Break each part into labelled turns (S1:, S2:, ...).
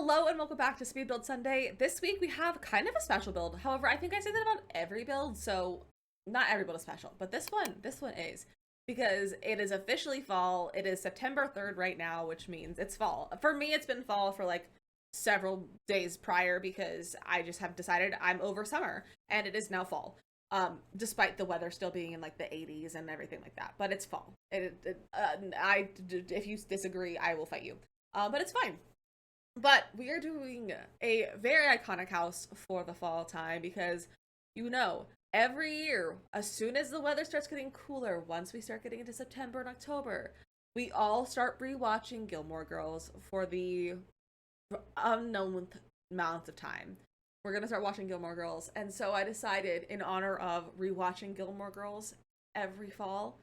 S1: Hello and welcome back to Speed Build Sunday. This week we have kind of a special build. However, I think I say that about every build, so not every build is special, but this one is. Because it is officially fall. It is September 3rd right now, which means it's fall. For me, it's been fall for like several days prior because I just have decided I'm over summer and it is now fall. Despite the weather still being in like the 80s and everything like that, but it's fall. If you disagree, I will fight you. But it's fine. But we are doing a very iconic house for the fall time because, you know, every year, as soon as the weather starts getting cooler, once we start getting into September and October, we all start rewatching Gilmore Girls for the unknown amount of time. We're gonna start watching Gilmore Girls, and so I decided, in honor of rewatching Gilmore Girls every fall,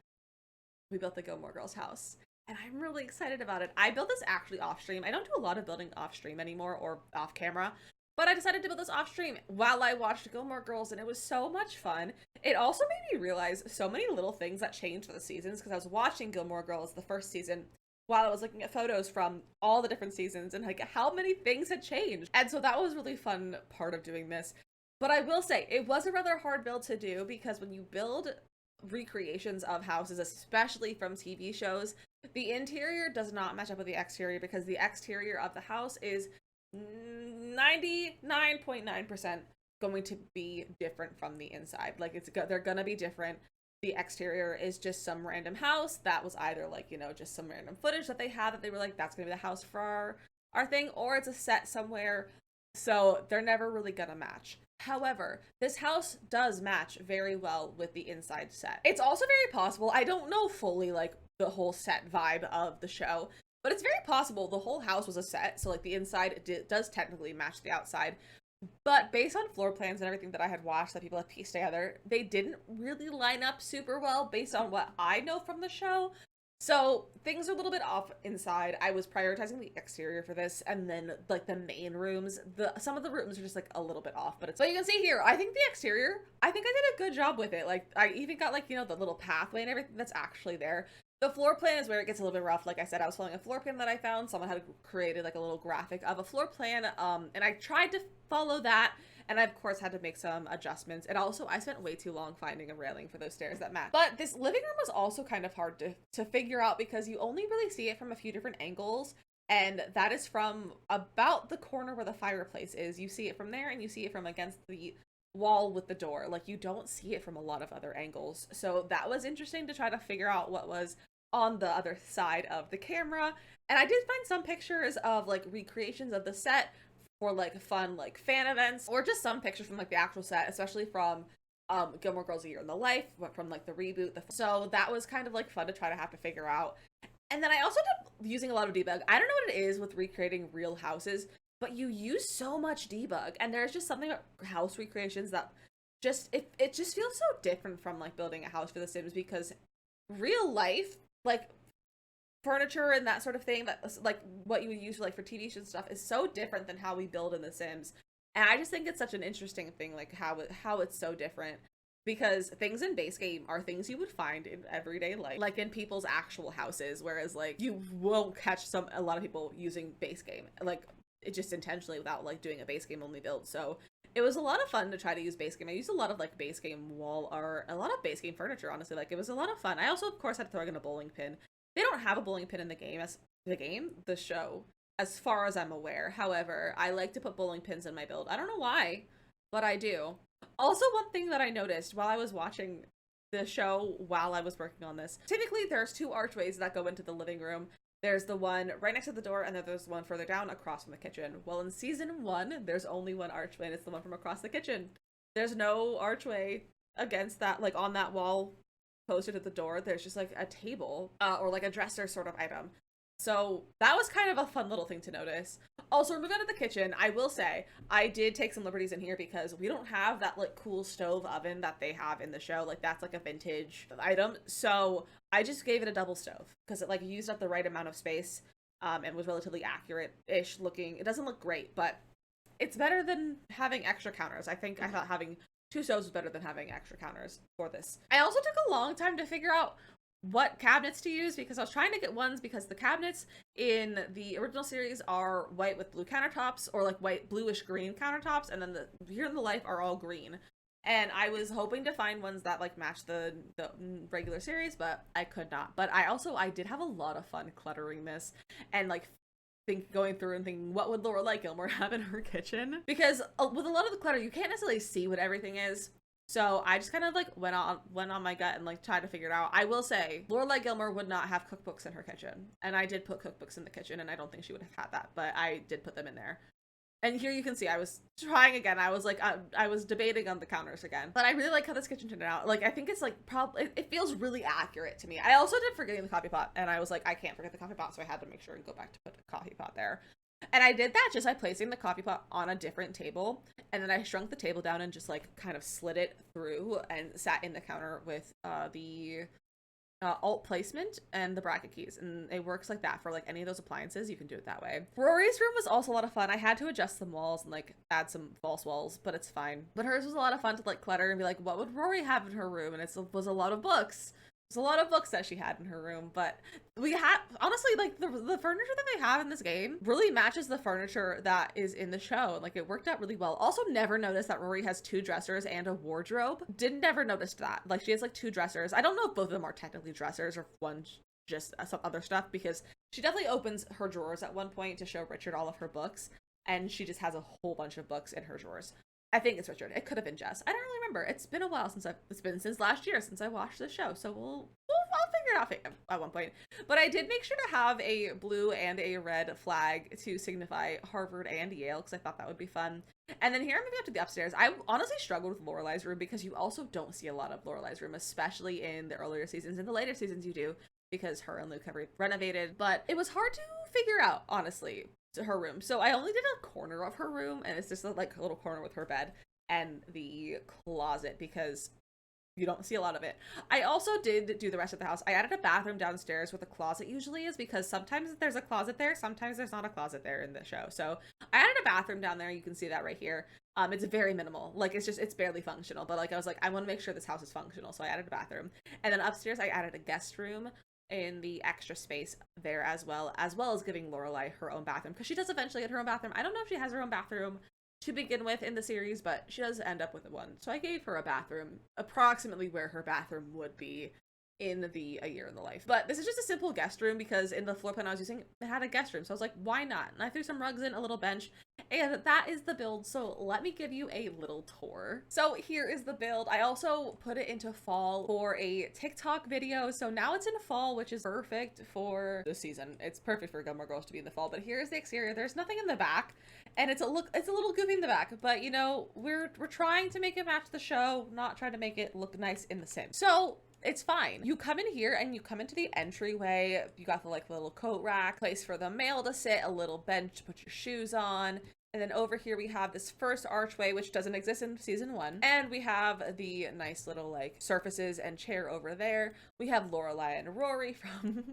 S1: we built the Gilmore Girls house. And I'm really excited about it. I built this actually off stream. I don't do a lot of building off stream anymore or off camera, but I decided to build this off stream while I watched Gilmore Girls, and it was so much fun. It also made me realize so many little things that changed for the seasons because I was watching Gilmore Girls the first season while I was looking at photos from all the different seasons and like how many things had changed. And so that was a really fun part of doing this. But I will say it was a rather hard build to do because when you build recreations of houses, especially from TV shows, the interior does not match up with the exterior because the exterior of the house is 99.9% going to be different from the inside. Like they're gonna be different. The exterior is just some random house that was either like, you know, just some random footage that they had that they were like, that's gonna be the house for our thing, or it's a set somewhere. So they're never really gonna match. However, this house does match very well with the inside set. It's also very possible, I don't know fully like the whole set vibe of the show, but it's very possible the whole house was a set, so like the inside does technically match the outside. But based on floor plans and everything that I had watched that people have pieced together, they didn't really line up super well based on what I know from the show. So things are a little bit off inside. I was prioritizing the exterior for this, and then like the main rooms, some of the rooms are just like a little bit off, but it's, so you can see here, I think the exterior, I think I did a good job with it. Like I even got like, you know, the little pathway and everything that's actually there. The floor plan is where it gets a little bit rough. Like I said, I was following a floor plan that I found. Someone had created like a little graphic of a floor plan, and I tried to follow that, and I of course had to make some adjustments. And also I spent way too long finding a railing for those stairs that match. But this living room was also kind of hard to figure out because you only really see it from a few different angles, and that is from about the corner where the fireplace is. You see it from there, and you see it from against the wall with the door. Like you don't see it from a lot of other angles. So that was interesting to try to figure out what was on the other side of the camera. And I did find some pictures of like recreations of the set for like fun like fan events, or just some pictures from like the actual set, especially from Gilmore Girls A Year in the Life, from like the reboot. So that was kind of like fun to try to have to figure out. And then I also ended up using a lot of debug. I don't know what it is with recreating real houses, but you use so much debug, and there's just something about house recreations that just it just feels so different from like building a house for The Sims, because real life like furniture and that sort of thing, that like what you would use like for TV shows and stuff, is so different than how we build in The Sims. And I just think it's such an interesting thing, like how it's so different, because things in base game are things you would find in everyday life, like in people's actual houses, whereas like you won't catch a lot of people using base game like it just intentionally without like doing a base game only build. So it was a lot of fun to try to use base game. I used a lot of like base game wall art, a lot of base game furniture, honestly. Like it was a lot of fun. I also of course had to throw in a bowling pin. They don't have a bowling pin in the show, as far as I'm aware. However, I like to put bowling pins in my build. I don't know why, but I do. Also, one thing that I noticed while I was watching the show, while I was working on this, typically there's two archways that go into the living room. There's the one right next to the door, and then there's one further down across from the kitchen. Well, in season 1, there's only one archway, and it's the one from across the kitchen. There's no archway against that, like on that wall closer to the door. There's just like a table or like a dresser sort of item. So that was kind of a fun little thing to notice. Also, moving on to the kitchen, I will say I did take some liberties in here because we don't have that like cool stove oven that they have in the show. Like that's like a vintage item. So I just gave it a double stove because it like used up the right amount of space and was relatively accurate-ish looking. It doesn't look great, but it's better than having extra counters. I thought having 2 stoves was better than having extra counters for this. I also took a long time to figure out what cabinets to use because I was trying to get ones because the cabinets in the original series are white with blue countertops or like white bluish green countertops, and then the here in the life are all green. And I was hoping to find ones that like match the regular series, but I could not. But I did have a lot of fun cluttering this and like going through and thinking what would Lorelai Gilmore have in her kitchen, because with a lot of the clutter you can't necessarily see what everything is. So I just kind of like went on my gut and like tried to figure it out. I will say Lorelai Gilmore would not have cookbooks in her kitchen, and I did put cookbooks in the kitchen, and I don't think she would have had that, but I did put them in there. And here you can see I was trying again. I was like, I was debating on the counters again. But I really like how this kitchen turned out. Like, I think it's like, probably, it feels really accurate to me. I also did forgetting the coffee pot. And I was like, I can't forget the coffee pot. So I had to make sure and go back to put the coffee pot there. And I did that just by placing the coffee pot on a different table. And then I shrunk the table down and just like kind of slid it through and sat in the counter with the alt placement and the bracket keys, and it works like that for like any of those appliances. You can do it that way. Rory's room was also a lot of fun. I had to adjust some walls and like add some false walls, but it's fine. But hers was a lot of fun to like clutter and be like, what would Rory have in her room? And it was a lot of books. There's a lot of books that she had in her room, but we had, honestly, like the furniture that they have in this game really matches the furniture that is in the show. Like it worked out really well. Also never noticed that Rory has 2 dressers and a wardrobe. Didn't never notice that. Like she has like 2 dressers. I don't know if both of them are technically dressers or if one's just some other stuff, because she definitely opens her drawers at one point to show Richard all of her books, and she just has a whole bunch of books in her drawers. I think it's Richard. It could have been Jess. I don't really remember. It's been a while it's been since last year since I watched the show. So I'll figure it out at one point. But I did make sure to have a blue and a red flag to signify Harvard and Yale, because I thought that would be fun. And then here I'm moving up to the upstairs. I honestly struggled with Lorelai's room because you also don't see a lot of Lorelai's room, especially in the earlier seasons. In the later seasons you do, because her and Luke have renovated. But it was hard to figure out, honestly, her room. So I only did a corner of her room, and it's just like a little corner with her bed and the closet, because you don't see a lot of it. I also did do the rest of the house. I added a bathroom downstairs where the closet usually is, because sometimes there's a closet there, sometimes there's not a closet there in the show. So I added a bathroom down there. You can see that right here. It's very minimal. Like it's barely functional, but like I was like, I want to make sure this house is functional. So I added a bathroom. And then upstairs I added a guest room in the extra space there, as well as giving Lorelai her own bathroom, because she does eventually get her own bathroom. I don't know if she has her own bathroom to begin with in the series, but she does end up with one. So I gave her a bathroom approximately where her bathroom would be in the A Year in the Life. But this is just a simple guest room, because in the floor plan I was using, it had a guest room. So I was like, why not? And I threw some rugs in, a little bench, and that is the build. So let me give you a little tour. So here is the build. I also put it into fall for a TikTok video. So now it's in fall, which is perfect for this season. It's perfect for Gilmore Girls to be in the fall. But here's the exterior. There's nothing in the back, and it's a little goofy in the back, but you know, we're trying to make it match the show, not try to make it look nice in the Sims. So it's fine. You come in here and you come into the entryway. You got the like little coat rack, place for the mail to sit, a little bench to put your shoes on. And then over here we have this first archway, which doesn't exist in season 1. And we have the nice little like surfaces and chair over there. We have Lorelai and Rory from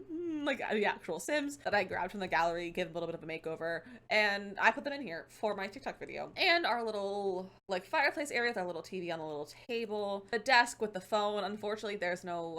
S1: like the actual Sims that I grabbed from the gallery, give a little bit of a makeover. And I put them in here for my TikTok video. And our little like fireplace area with our little TV on a little table. The desk with the phone. Unfortunately, there's no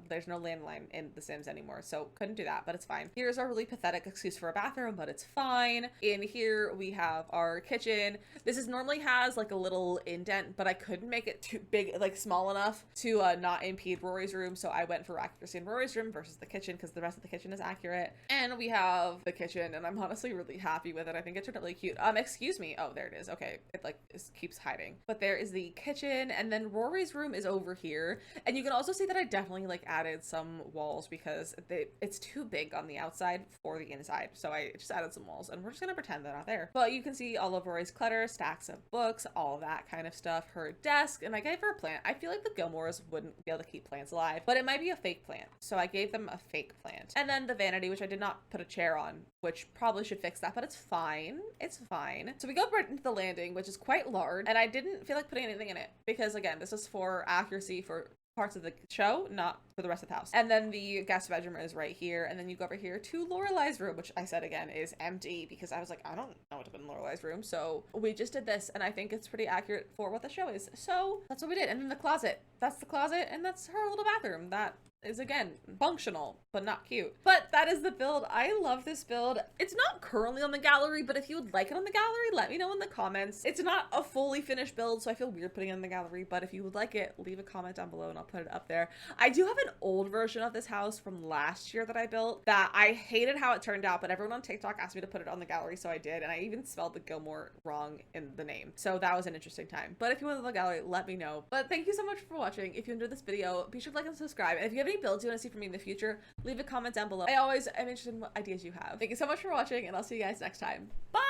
S1: landline in The Sims anymore, so couldn't do that, but it's fine. Here's our really pathetic excuse for a bathroom, but it's fine. In here we have our kitchen. This normally has like a little indent, but I couldn't make it too big, like small enough to not impede Rory's room, so I went for accuracy in Rory's room versus the kitchen, because the rest of the kitchen is accurate. And we have the kitchen, and I'm honestly really happy with it. I think it turned out really cute. Excuse me. Oh, there it is. Okay, it like keeps hiding. But there is the kitchen, and then Rory's room is over here. And you can also see that I definitely like added some walls, because it's too big on the outside for the inside. So I just added some walls, and we're just gonna pretend they're not there. But you can see all of Rory's clutter, stacks of books, all that kind of stuff, her desk, and I gave her a plant. I feel like the Gilmores wouldn't be able to keep plants alive, but it might be a fake plant. So I gave them a fake plant. And then the vanity, which I did not put a chair on, which probably should fix that, but it's fine. It's fine. So we go right into the landing, which is quite large, and I didn't feel like putting anything in it, because again, this is for accuracy for parts of the show, not for the rest of the house. And then the guest bedroom is right here, and then you go over here to Lorelai's room, which I said again is empty, because I was like, I don't know what to put in Lorelai's room. So we just did this, and I think it's pretty accurate for what the show is. So that's what we did. And then the closet, that's the closet, and that's her little bathroom that is, again, functional, but not cute. But that is the build. I love this build. It's not currently on the gallery, but if you would like it on the gallery, let me know in the comments. It's not a fully finished build, so I feel weird putting it in the gallery, but if you would like it, leave a comment down below and I'll put it up there. I do have an old version of this house from last year that I built that I hated how it turned out, but everyone on TikTok asked me to put it on the gallery, so I did, and I even spelled the Gilmore wrong in the name. So that was an interesting time. But if you want to the gallery, let me know. But thank you so much for watching. If you enjoyed this video, be sure to like and subscribe. And if you have any builds you want to see from me in the future, leave a comment down below. I always am interested in what ideas you have. Thank you so much for watching, and I'll see you guys next time. Bye!